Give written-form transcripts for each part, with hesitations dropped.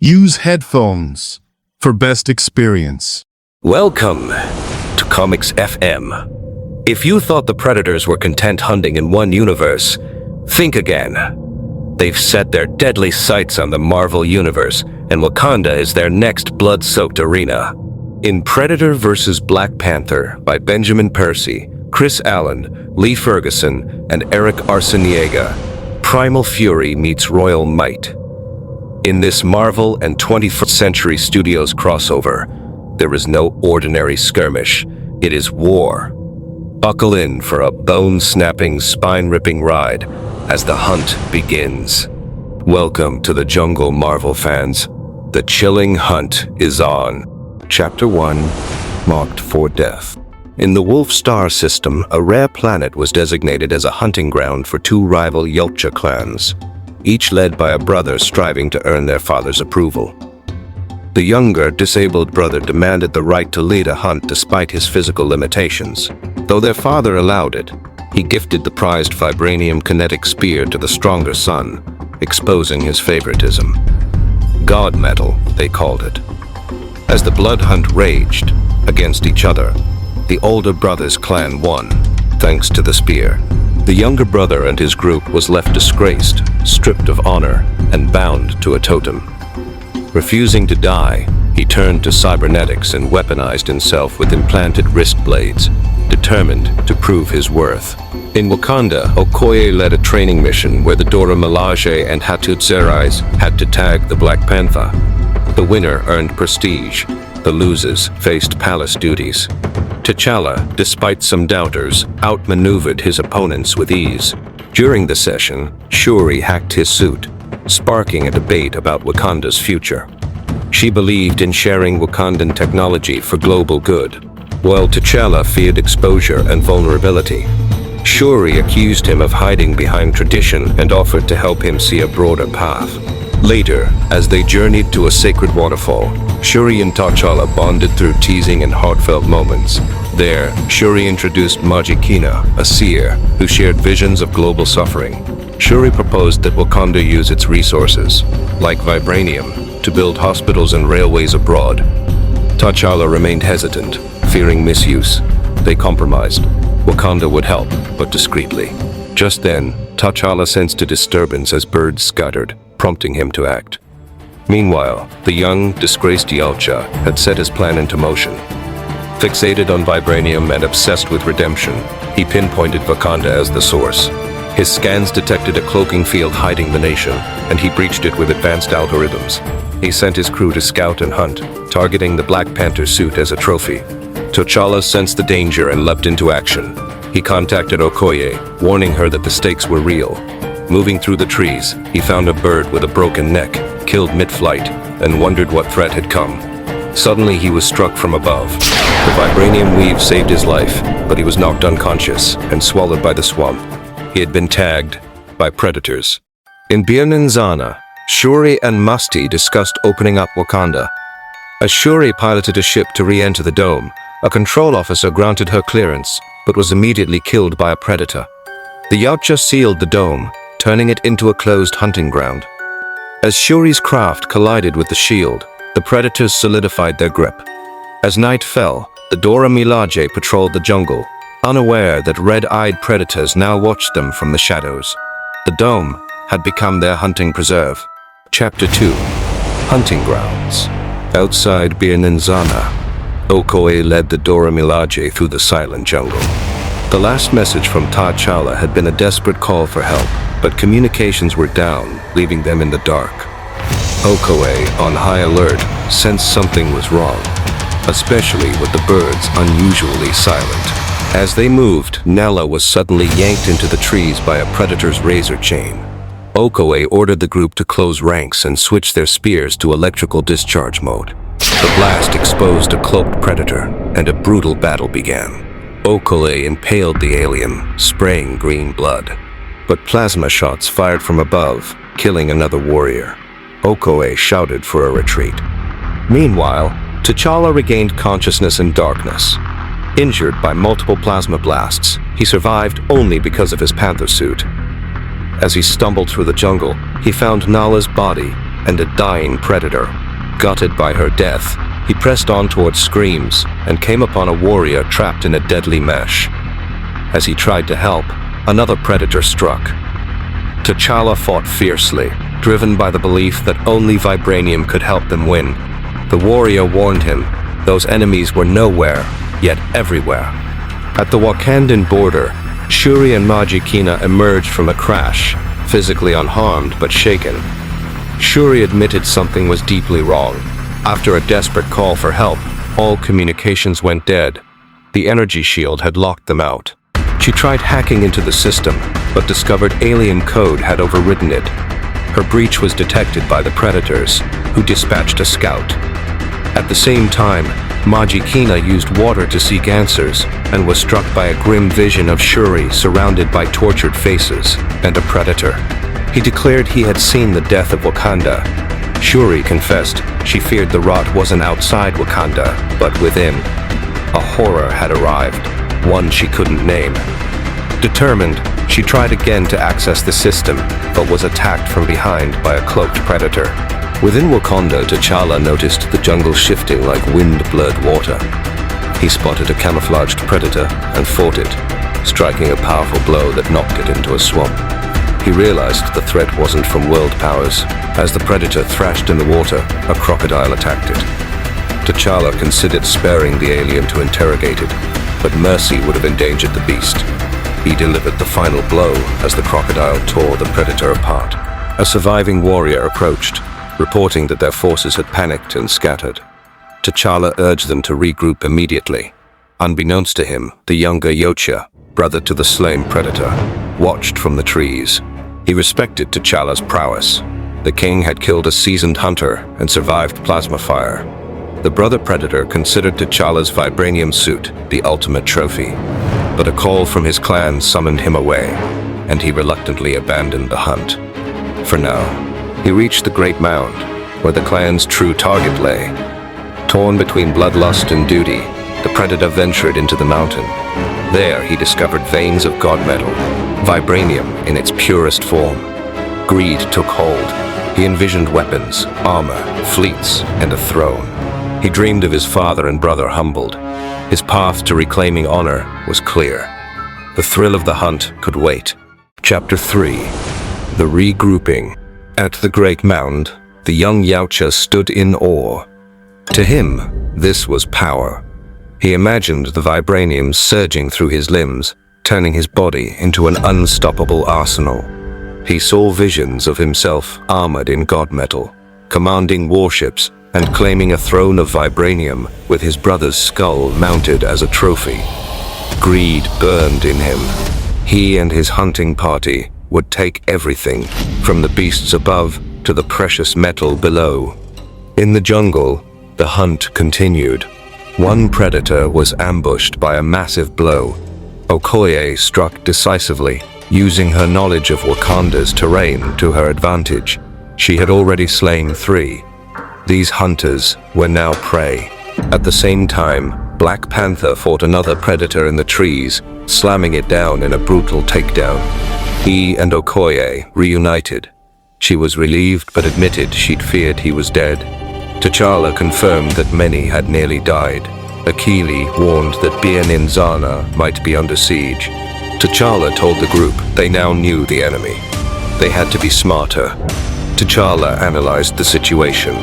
Use headphones for best experience. Welcome to Comics FM. If you thought the Predators were content hunting in one universe, think again. They've set their deadly sights on the Marvel Universe, and Wakanda is their next blood-soaked arena. In Predator vs. Black Panther by Benjamin Percy, Chris Allen, Lee Ferguson, and Erick Arciniega, primal fury meets royal might. In this Marvel and 21st Century Studios crossover, there is no ordinary skirmish. It is war. Buckle in for a bone-snapping, spine-ripping ride as the hunt begins. Welcome to the jungle, Marvel fans. The chilling hunt is on. Chapter 1, Marked for Death. In the Wolf Star system, a rare planet was designated as a hunting ground for two rival Yautja clans, each led by a brother striving to earn their father's approval. The younger, disabled brother demanded the right to lead a hunt despite his physical limitations. Though their father allowed it, he gifted the prized Vibranium kinetic spear to the stronger son, exposing his favoritism. God metal, they called it. As the blood hunt raged against each other, the older brother's clan won, thanks to the spear. The younger brother and his group was left disgraced, stripped of honor, and bound to a totem. Refusing to die, he turned to cybernetics and weaponized himself with implanted wrist blades, determined to prove his worth. In Wakanda, Okoye led a training mission where the Dora Milaje and Hattuseri's had to tag the Black Panther. The winner earned prestige, the losers faced palace duties. T'Challa, despite some doubters, outmaneuvered his opponents with ease. During the session, Shuri hacked his suit, sparking a debate about Wakanda's future. She believed in sharing Wakandan technology for global good, while T'Challa feared exposure and vulnerability. Shuri accused him of hiding behind tradition and offered to help him see a broader path. Later, as they journeyed to a sacred waterfall, Shuri and T'Challa bonded through teasing and heartfelt moments. There, Shuri introduced Magikina, a seer, who shared visions of global suffering. Shuri proposed that Wakanda use its resources, like Vibranium, to build hospitals and railways abroad. T'Challa remained hesitant, fearing misuse. They compromised. Wakanda would help, but discreetly. Just then, T'Challa sensed a disturbance as birds scattered, prompting him to act. Meanwhile, the young, disgraced Yautja had set his plan into motion. Fixated on Vibranium and obsessed with redemption, he pinpointed Wakanda as the source. His scans detected a cloaking field hiding the nation, and he breached it with advanced algorithms. He sent his crew to scout and hunt, targeting the Black Panther suit as a trophy. T'Challa sensed the danger and leapt into action. He contacted Okoye, warning her that the stakes were real. Moving through the trees, he found a bird with a broken neck, killed mid-flight, and wondered what threat had come. Suddenly he was struck from above. The Vibranium weave saved his life, but he was knocked unconscious and swallowed by the swamp. He had been tagged by predators. In Birnanzana, Shuri and Musti discussed opening up Wakanda. As Shuri piloted a ship to re-enter the dome, a control officer granted her clearance, but was immediately killed by a predator. The Yautja sealed the dome, turning it into a closed hunting ground. As Shuri's craft collided with the shield, the predators solidified their grip. As night fell, the Dora Milaje patrolled the jungle, unaware that red-eyed predators now watched them from the shadows. The dome had become their hunting preserve. Chapter 2, Hunting Grounds. Outside Birnanzana, Okoye led the Dora Milaje through the silent jungle. The last message from T'Challa had been a desperate call for help, but communications were down, leaving them in the dark. Okoye, on high alert, sensed something was wrong, especially with the birds unusually silent. As they moved, Nella was suddenly yanked into the trees by a predator's razor chain. Okoye ordered the group to close ranks and switch their spears to electrical discharge mode. The blast exposed a cloaked predator, and a brutal battle began. Okoye impaled the alien, spraying green blood. But plasma shots fired from above, killing another warrior. Okoye shouted for a retreat. Meanwhile, T'Challa regained consciousness in darkness. Injured by multiple plasma blasts, he survived only because of his Panther suit. As he stumbled through the jungle, he found Nala's body, and a dying predator. Gutted by her death, he pressed on towards screams and came upon a warrior trapped in a deadly mesh. As he tried to help, another predator struck. T'Challa fought fiercely, driven by the belief that only Vibranium could help them win. The warrior warned him, those enemies were nowhere, yet everywhere. At the Wakandan border, Shuri and Magikina emerged from a crash, physically unharmed but shaken. Shuri admitted something was deeply wrong. After a desperate call for help, all communications went dead. The energy shield had locked them out. She tried hacking into the system, but discovered alien code had overridden it. Her breach was detected by the Predators, who dispatched a scout. At the same time, Magikina used water to seek answers and was struck by a grim vision of Shuri surrounded by tortured faces and a predator. He declared he had seen the death of Wakanda. Shuri confessed she feared the rot wasn't outside Wakanda, but within. A horror had arrived, one she couldn't name. Determined, she tried again to access the system, but was attacked from behind by a cloaked predator. Within Wakanda, T'Challa noticed the jungle shifting like wind-blurred water. He spotted a camouflaged predator and fought it, striking a powerful blow that knocked it into a swamp. He realized the threat wasn't from world powers. As the predator thrashed in the water, a crocodile attacked it. T'Challa considered sparing the alien to interrogate it, but mercy would have endangered the beast. He delivered the final blow as the crocodile tore the predator apart. A surviving warrior approached, reporting that their forces had panicked and scattered. T'Challa urged them to regroup immediately. Unbeknownst to him, the younger Yautja, brother to the slain predator, watched from the trees. He respected T'Challa's prowess. The king had killed a seasoned hunter and survived plasma fire. The brother predator considered T'Challa's vibranium suit the ultimate trophy, but a call from his clan summoned him away, and he reluctantly abandoned the hunt. For now, he reached the Great Mound, where the clan's true target lay. Torn between bloodlust and duty, the predator ventured into the mountain. There he discovered veins of god metal, vibranium in its purest form. Greed took hold. He envisioned weapons, armor, fleets, and a throne. He dreamed of his father and brother humbled. His path to reclaiming honor was clear. The thrill of the hunt could wait. Chapter 3. The Regrouping. At the Great Mound, the young Yautja stood in awe. To him, this was power. He imagined the vibranium surging through his limbs, turning his body into an unstoppable arsenal. He saw visions of himself armored in god metal, commanding warships and claiming a throne of vibranium with his brother's skull mounted as a trophy. Greed burned in him. He and his hunting party would take everything, from the beasts above to the precious metal below. In the jungle, the hunt continued. One predator was ambushed by a massive blow. Okoye struck decisively, using her knowledge of Wakanda's terrain to her advantage. She had already slain 3. These hunters were now prey. At the same time, Black Panther fought another predator in the trees, slamming it down in a brutal takedown. He and Okoye reunited. She was relieved but admitted she'd feared he was dead. T'Challa confirmed that many had nearly died. Akili warned that Bianinzana might be under siege. T'Challa told the group they now knew the enemy. They had to be smarter. T'Challa analyzed the situation.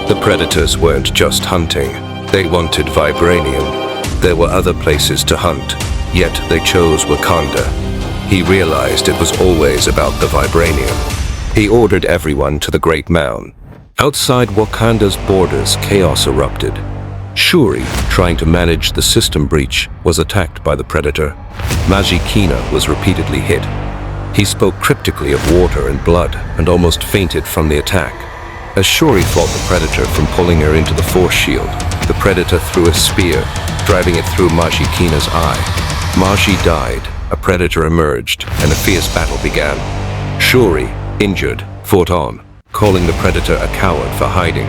The predators weren't just hunting. They wanted vibranium. There were other places to hunt, yet they chose Wakanda. He realized it was always about the vibranium. He ordered everyone to the Great Mound. Outside Wakanda's borders, chaos erupted. Shuri, trying to manage the system breach, was attacked by the predator. Magikina was repeatedly hit. He spoke cryptically of water and blood and almost fainted from the attack. As Shuri fought the predator from pulling her into the force shield, the predator threw a spear, driving it through Magikina's eye. Magi died, a predator emerged, and a fierce battle began. Shuri, injured, fought on, calling the predator a coward for hiding.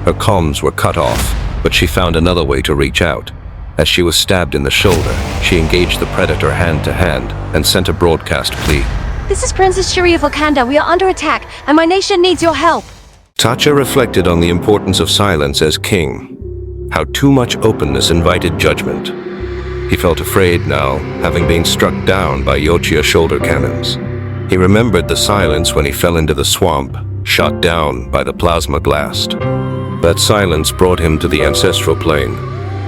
Her comms were cut off, but she found another way to reach out. As she was stabbed in the shoulder, she engaged the predator hand to hand and sent a broadcast plea. This is Princess Shuri of Wakanda. We are under attack, and my nation needs your help. Yautja reflected on the importance of silence as king, how too much openness invited judgment. He felt afraid now, having been struck down by Yautja shoulder cannons. He remembered the silence when he fell into the swamp, shot down by the plasma blast. That silence brought him to the ancestral plane,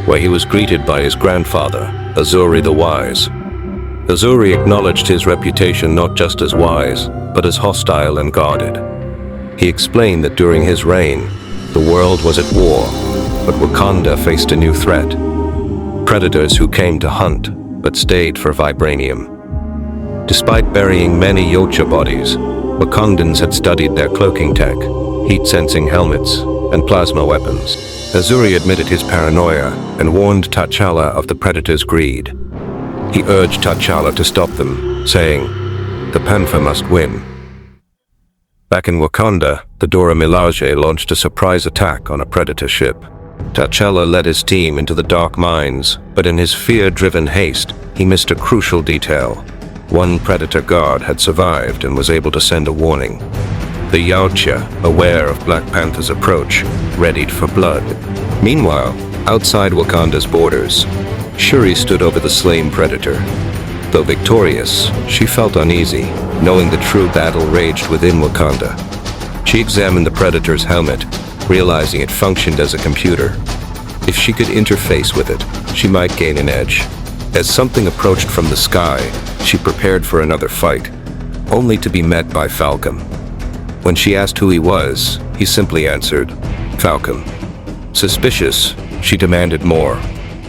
where he was greeted by his grandfather, Azuri the Wise. Azuri acknowledged his reputation not just as wise, but as hostile and guarded. He explained that during his reign, the world was at war, but Wakanda faced a new threat. Predators who came to hunt, but stayed for Vibranium. Despite burying many Yautja bodies, Wakandans had studied their cloaking tech, heat-sensing helmets, and plasma weapons. Azuri admitted his paranoia and warned T'Challa of the Predators' greed. He urged T'Challa to stop them, saying, "The Panther must win." Back in Wakanda, the Dora Milaje launched a surprise attack on a Predator ship. T'Challa led his team into the dark mines, but in his fear-driven haste, he missed a crucial detail. One Predator guard had survived and was able to send a warning. The Yautja, aware of Black Panther's approach, readied for blood. Meanwhile, outside Wakanda's borders, Shuri stood over the slain Predator. Though victorious, she felt uneasy, knowing the true battle raged within Wakanda. She examined the Predator's helmet, realizing it functioned as a computer. If she could interface with it, she might gain an edge. As something approached from the sky, she prepared for another fight, only to be met by Falcon. When she asked who he was, he simply answered, "Falcon." Suspicious, she demanded more.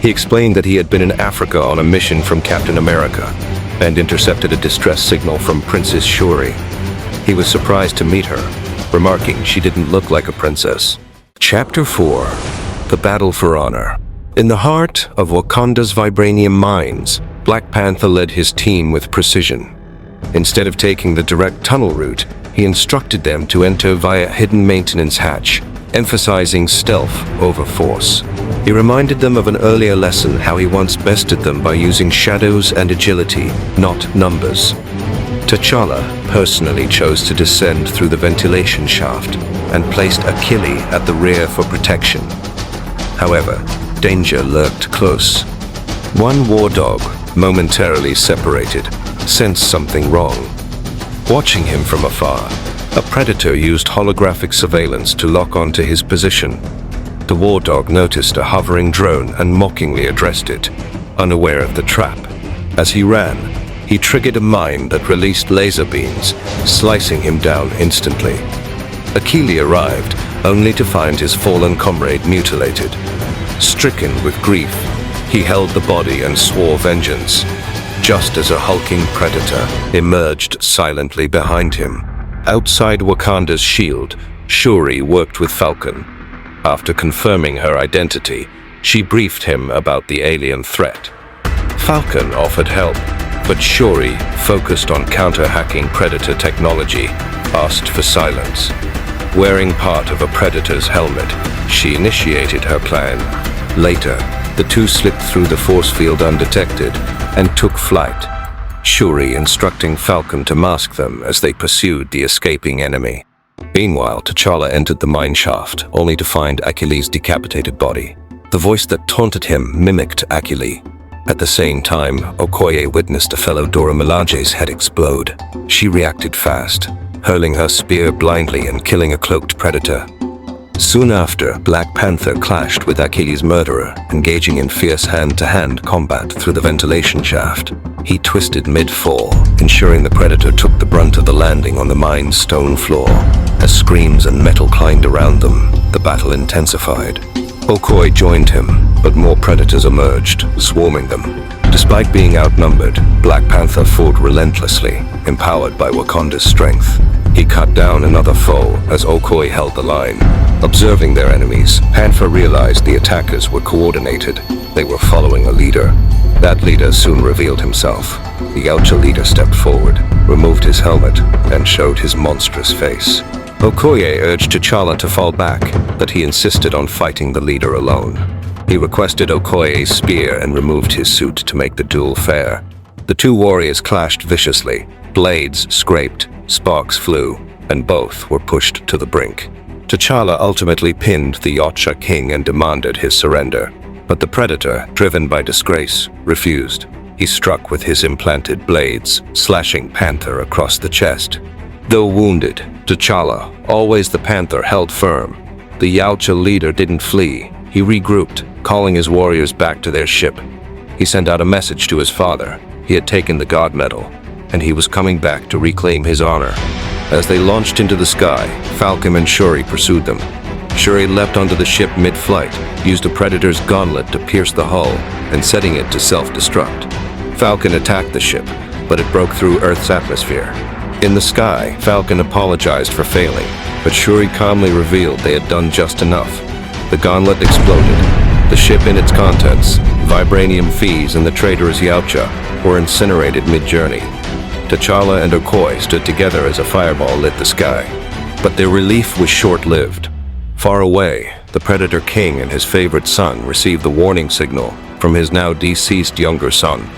He explained that he had been in Africa on a mission from Captain America and intercepted a distress signal from Princess Shuri. He was surprised to meet her, remarking she didn't look like a princess. Chapter 4: The Battle for Honor. In the heart of Wakanda's Vibranium mines, Black Panther led his team with precision. Instead of taking the direct tunnel route, he instructed them to enter via hidden maintenance hatch, emphasizing stealth over force. He reminded them of an earlier lesson, how he once bested them by using shadows and agility, not numbers. T'Challa personally chose to descend through the ventilation shaft and placed Akili at the rear for protection. However, danger lurked close. One war dog, momentarily separated, sensed something wrong. Watching him from afar, a predator used holographic surveillance to lock onto his position. The war dog noticed a hovering drone and mockingly addressed it, unaware of the trap. As he ran, he triggered a mine that released laser beams, slicing him down instantly. Akili arrived, only to find his fallen comrade mutilated. Stricken with grief, he held the body and swore vengeance, just as a hulking predator emerged silently behind him. Outside Wakanda's shield, Shuri worked with Falcon. After confirming her identity, she briefed him about the alien threat. Falcon offered help, but Shuri, focused on counter-hacking Predator technology, asked for silence. Wearing part of a Predator's helmet, she initiated her plan. Later, the two slipped through the force field undetected and took flight, Shuri instructing Falcon to mask them as they pursued the escaping enemy. Meanwhile, T'Challa entered the mine shaft, only to find Akili's decapitated body. The voice that taunted him mimicked Akili. At the same time, Okoye witnessed a fellow Dora Milaje's head explode. She reacted fast, hurling her spear blindly and killing a cloaked predator. Soon after, Black Panther clashed with Akili's murderer, engaging in fierce hand-to-hand combat through the ventilation shaft. He twisted mid-fall, ensuring the predator took the brunt of the landing on the mine's stone floor. As screams and metal clanged around them, the battle intensified. Okoye joined him, but more predators emerged, swarming them. Despite being outnumbered, Black Panther fought relentlessly, empowered by Wakanda's strength. He cut down another foe as Okoye held the line. Observing their enemies, Panther realized the attackers were coordinated. They were following a leader. That leader soon revealed himself. The Yautja leader stepped forward, removed his helmet, and showed his monstrous face. Okoye urged T'Challa to fall back, but he insisted on fighting the leader alone. He requested Okoye's spear and removed his suit to make the duel fair. The two warriors clashed viciously. Blades scraped, sparks flew, and both were pushed to the brink. T'Challa ultimately pinned the Yautja king and demanded his surrender, but the Predator, driven by disgrace, refused. He struck with his implanted blades, slashing Panther across the chest. Though wounded, T'Challa, always the Panther, held firm. The Yautja leader didn't flee. He regrouped, calling his warriors back to their ship. He sent out a message to his father. He had taken the God Medal, and he was coming back to reclaim his honor. As they launched into the sky, Falcon and Shuri pursued them. Shuri leapt onto the ship mid-flight, used a Predator's gauntlet to pierce the hull, and setting it to self-destruct. Falcon attacked the ship, but it broke through Earth's atmosphere. In the sky, Falcon apologized for failing, but Shuri calmly revealed they had done just enough. The gauntlet exploded. The ship and its contents, Vibranium fees and the traitorous Yautja, were incinerated mid-journey. T'Challa and Okoye stood together as a fireball lit the sky. But their relief was short-lived. Far away, the Predator King and his favorite son received the warning signal from his now deceased younger son.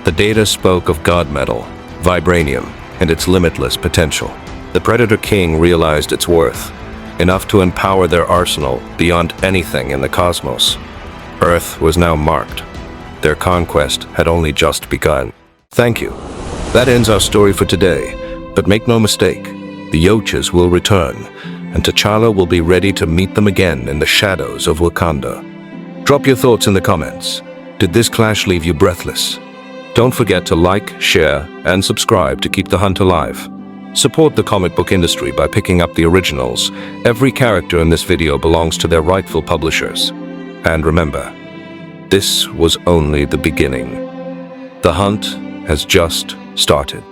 The data spoke of God Metal, Vibranium, and its limitless potential. The Predator King realized its worth, enough to empower their arsenal beyond anything in the cosmos. Earth was now marked. Their conquest had only just begun. Thank you. That ends our story for today, but make no mistake, the Yautjas will return, and T'Challa will be ready to meet them again in the shadows of Wakanda. Drop your thoughts in the comments. Did this clash leave you breathless? Don't forget to like, share, and subscribe to keep the hunt alive. Support the comic book industry by picking up the originals. Every character in this video belongs to their rightful publishers. And remember, this was only the beginning. The hunt has just started.